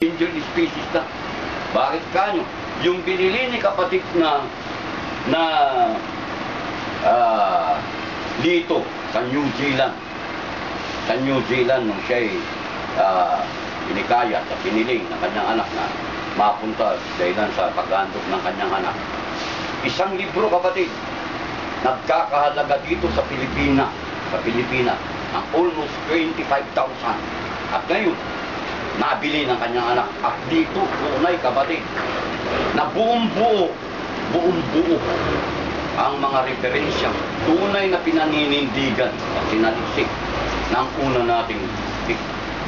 endangered species na. Bakit kanyo? Yung binili ni kapatid na dito sa New Zealand. Sa New Zealand nung siya'y inikaya at piniling ng kanyang anak na mapunta dahilan sa pag-aandog ng kanyang anak. Isang libro, kapatid, nagkakahalaga dito sa Pilipinas, ng almost 25,000. At ngayon, nabili ng kanyang anak. At dito, tunay, kapatid, na buong-buo ang mga referensya, tunay na pinaninindigan at sinalisik ng una nating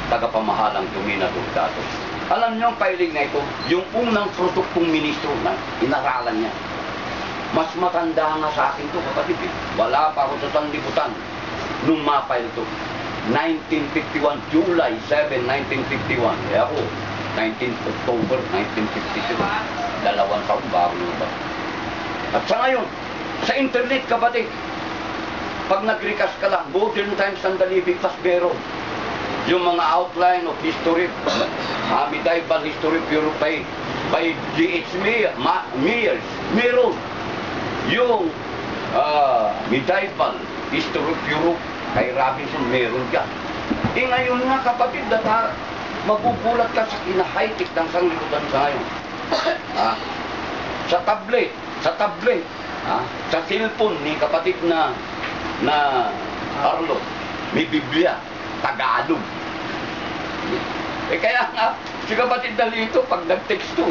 tagapamahalang Dominador Dato. Alam niyo ang filing na ito, yung unang produktong ministro na inaralan niya. Mas matanda nga sa akin to, kapatid. Wala pa ako sa sanlibutan nung ma-file ito. 1951, July 7, 1951. Eh ako, 19 October 1952. 2 taon bago nyo ba? At sa ngayon, sa internet, kapatid, pag nag-recast ka lang, Modern Times and the Living Pasbero, yung mga outline of history, medieval history of Europe by D.H. Mears, meron. Yung medieval history of Europe, kay Robinson, meron dyan. Eh ngayon nga, kapatid, magugulat ka sa high-tech ng sanglibutan sa ngayon. Sa tablet, sa cellphone ni kapatid na Arlo, may Biblia, Tagalog. Eh kaya nga, si kapatid Dalito, pag nag-text to,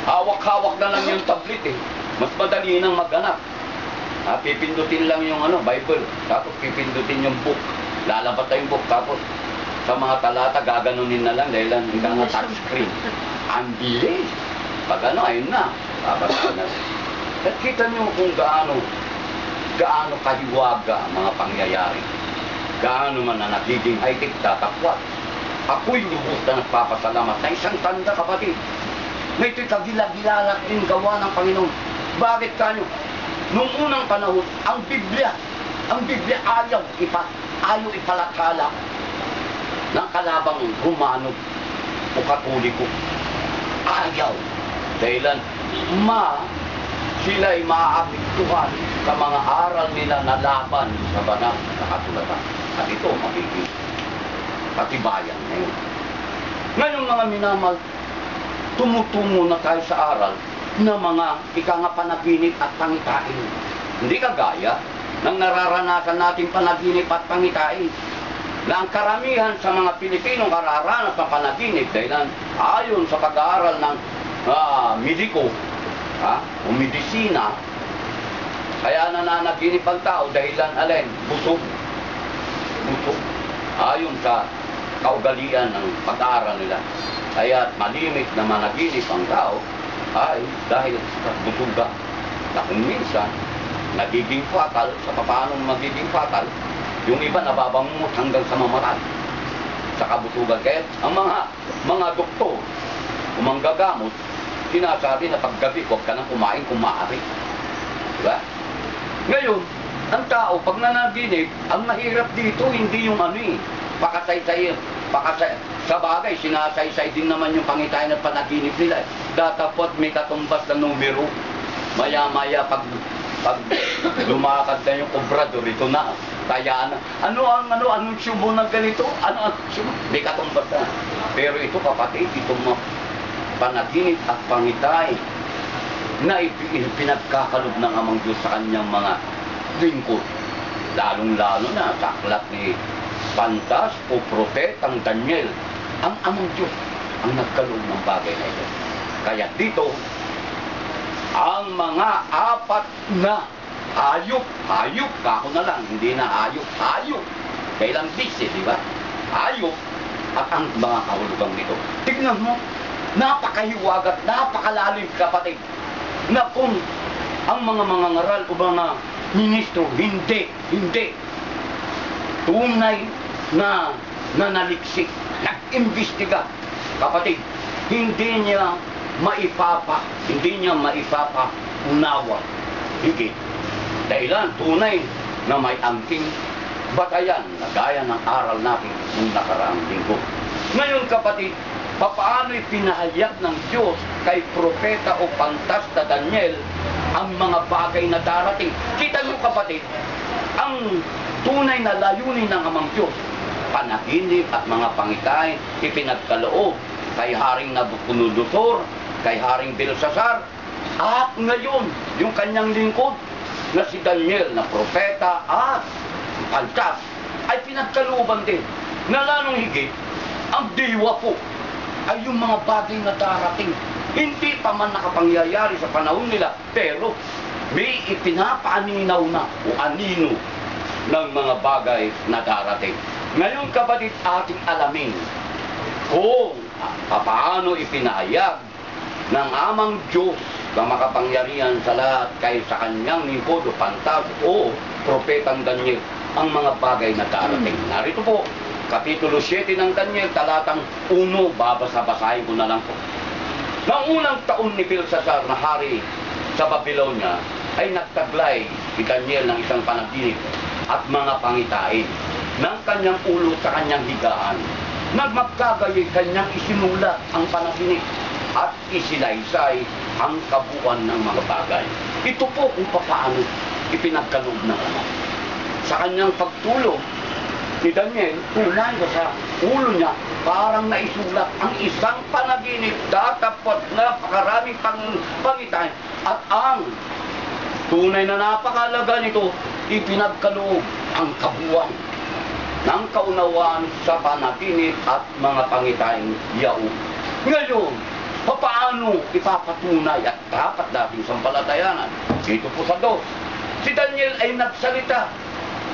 hawak-hawak na lang yung tablet eh. Mas madali nang maghanap. Pipindutin lang yung Bible, tapos pipindutin yung book. Lalabas na yung book, tapos sa mga talata, gaganunin na lang dahil hindi ka nga touchscreen. Ang bilis. Pag ayun na. Babasa na. At kita nyo kung gaano kahiwaga ang mga pangyayari. Gaano man na nagiging high-tech tatakwat. Ako'y lubos na nagpapasalamat na isang tanda, kapatid. Na ito'y kagila-gilala yung gawa ng Panginoon. Bakit kanyo? Noong unang panahon, ang Biblia ayaw ipalathala ng kalabang Romano o Katoliko. Ayaw. Dahilan, sila'y maaapektuhan sa mga aral nila na laban sa banal na kasulatan. At ito, magiging katibayan ngayon. Ngayon, mga minamahal, tumutungo na tayo sa aral na mga panaginip at pangitain. Hindi kagaya ng nararanasan nating panaginip at pangitain na ang karamihan sa mga Pilipino kararanas ng panaginip dahilan ayon sa pag-aaral ng mediko o medisina, kaya nananaginip ang tao dahilan alin? Busog. Ayon sa kaugalian ng pag-aaral nila. Kaya malimit na managinip ang tao ay dahil sa busuga na kung minsan nagiging fatal. Sa paano magiging fatal, yung iba nababangungot hanggang sa mamatay sa kabusugan. Kaya ang mga doktor o manggagamot, sinasabi na paggabi huwag ka nang kumain kung maaari. Diba? Ngayon, ang tao pag nanaginip, ang mahirap dito hindi yung pakasay-say. Sa bagay, sinasaysay din naman yung pangitayan at panaginip nila. Datapot may katumbas na numero. Maya-maya pag lumakad na yung obrador, ito na. Kaya na. Anong subo ng ganito? Anong subo? May katumbas na. Pero ito, kapatid, itong panaginip at pangitay na pinagkakalob ng Amang Diyos sa kanyang mga lingkod. Lalong-lalo na sa aklat ni Pantas o Propetang Daniel, ang Amang Diyos ang nagkaloob ng bagay na ito. Kaya dito, ang mga apat na hayop, kako na lang, hindi na hayop, kailang bisi, di ba? Hayop at ang mga kahulugang nito. Tignan mo, napakahiwagat, napakalalim, kapatid, na kung ang mga ngaral o mga ministro, hindi, tunay na naliksik, nag-imbestiga, kapatid, hindi niya maipapaunawa, higit. Dahilan, tunay na may angking batayan na gaya ng aral natin nung nakaraang linggo. Ngayon, kapatid, papaano ipinahayag ng Diyos kay propeta o pantas na Daniel ang mga bagay na darating. Kita niyo kapatid, ang tunay na layunin ng Amang Diyos, panaginip at mga pangitain, ipinagkaloob kay Haring Nabucodonosor, kay Haring Belsasar, at ngayon, yung kanyang lingkod na si Daniel na propeta at pantas, ay pinagkalooban din na lalong higit ang diwa po ay yung mga bagay na darating. Hindi pa man nakapangyayari sa panahon nila, pero may ipinapaaninaw na o anino ng mga bagay na darating. Ngayon kapatid, ating alamin kung paano ipinahayag ng Amang Diyos na makapangyarihan sa lahat kay sa kanyang lingkod o pantas o propetang Daniel ang mga bagay na darating. Narito po, Kapitulo 7 ng Daniel, talatang 1, babasa-basahin ko na lang po. Noong unang taon ni Belsasar na hari sa Babylonia, ay nagtaglay si Daniel ng isang panaginip at mga pangitain ng kanyang ulo sa kanyang higaan. Nagmagkagayay kanyang isinulat ang panaginip at isilaysay ang kabuuan ng mga bagay. Ito po kung paano ipinagkaloob ng Ama. Sa kanyang pagtulog, si Daniel, tunay sa ulo niya, parang naisulat ang isang panaginip, datapot na pakaraming pangitain, at ang tunay na napakalaga nito, ipinagkaloob ang kabuuan ng kaunawaan sa panaginip at mga pangitain yaon. Ngayon, paano ipapatunay at dapat nating sampalatayanan? Dito po sa 2, si Daniel ay nagsalita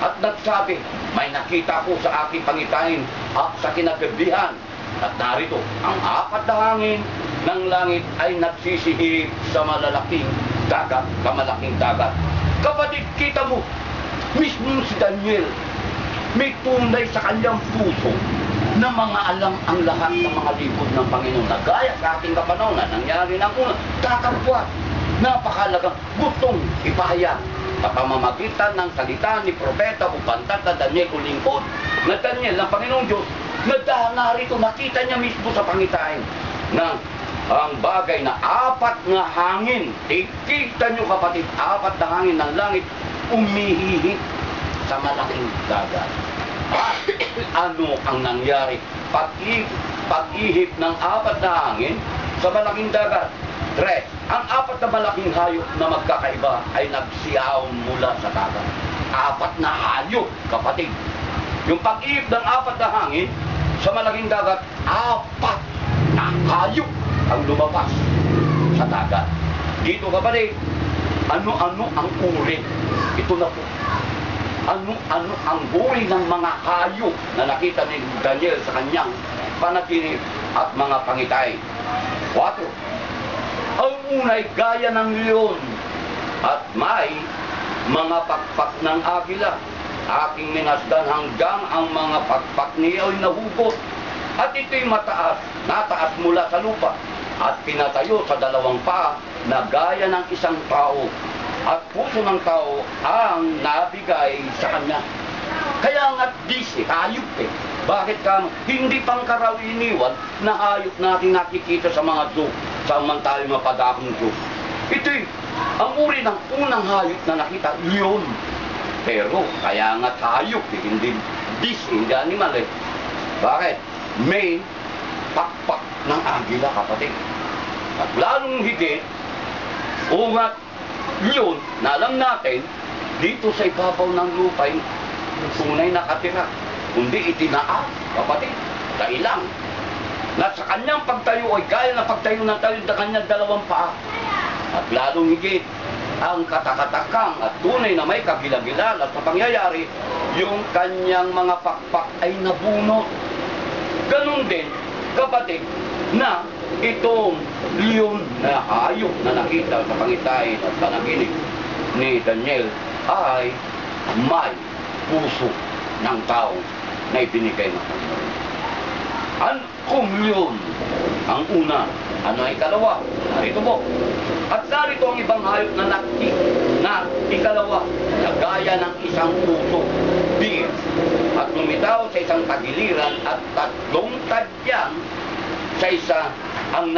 at nagsabi, may nakita ko sa aking pangitain at sa kinagabihan. At narito, ang 4 na hangin ng langit ay nagsisihip sa malalaking dagat, kamalaking dagat. Kapatid, kita mo, mismo si Daniel, may tunay sa kanyang puso na mga alam ang lahat ng mga lingkod ng Panginoon na gaya sa ating kapanahonan, nangyari ng una, kakapwa, napakalagang gustong ipahayag sa pamamagitan ng salita ni propeta o pantas na Daniel o lingkod na Daniel ng Panginoong Diyos, na narito nakita niya mismo sa pangitain na ang bagay na 4 na hangin. Ikita niyo kapatid, 4 na hangin ng langit umihihip sa malaking dagat. At ano ang nangyari? Pag-ihip ng 4 na hangin sa malaking dagat. 3, ang 4 na malaking hayop na magkakaiba ay nagsiyaw mula sa dagat. 4 na hayop, kapatid. Yung pag-ihip ng 4 na hangin sa malaking dagat, 4 na hayop ang lumabas sa dagat. Dito kapatid, ano-ano ang uri? Ito na po. Ano-ano ang uri ng mga hayop na nakita ni Daniel sa kanyang panaginip at mga pangitay? 4, ang unay gaya ng leon at may mga pakpak ng agila. Aking minasdan hanggang ang mga pakpak niya ay nahugot. At ito'y nataas mula sa lupa at pinatayo sa 2 paa na gaya ng isang tao. At puso ng tao ang nabigay sa kanya. Kaya nga't busy, hayop eh. Bakit ka hindi pangkaraniwan na hayop natin nakikita sa mga zoo, saan man tayo mapadakong zoo? Ito'y ang uri ng unang hayop na nakita, leon. Pero kaya nga't hayop eh, hindi busy, hindi animal eh. Bakit? May pakpak ng agila kapatid. At lalong higit, ungat leon na alam natin, dito sa ibabaw ng lupa, tunay nakatira, kundi itinaas, kapatid, kailang. Na sa kanyang pagtayo ay gaya na pagtayo ng tayo sa kanyang 2 paa. At lalong higit, ang katakatakang at tunay na may kagilagilan at pangyayari, yung kanyang mga pakpak ay nabunot. Ganun din, kapatid, na itong leon na hayop na nakita sa pangitain at panaginip ni Daniel ay may puso ng tao na ibinigay ng Panginoon. Kung yun ang una, ano ay ikalawa? Narito po. At narito ang ibang hayop na ikalawa, na gaya ng isang puso, bear, at lumitaw sa isang tagiliran at 3 tadyang isa-isa ang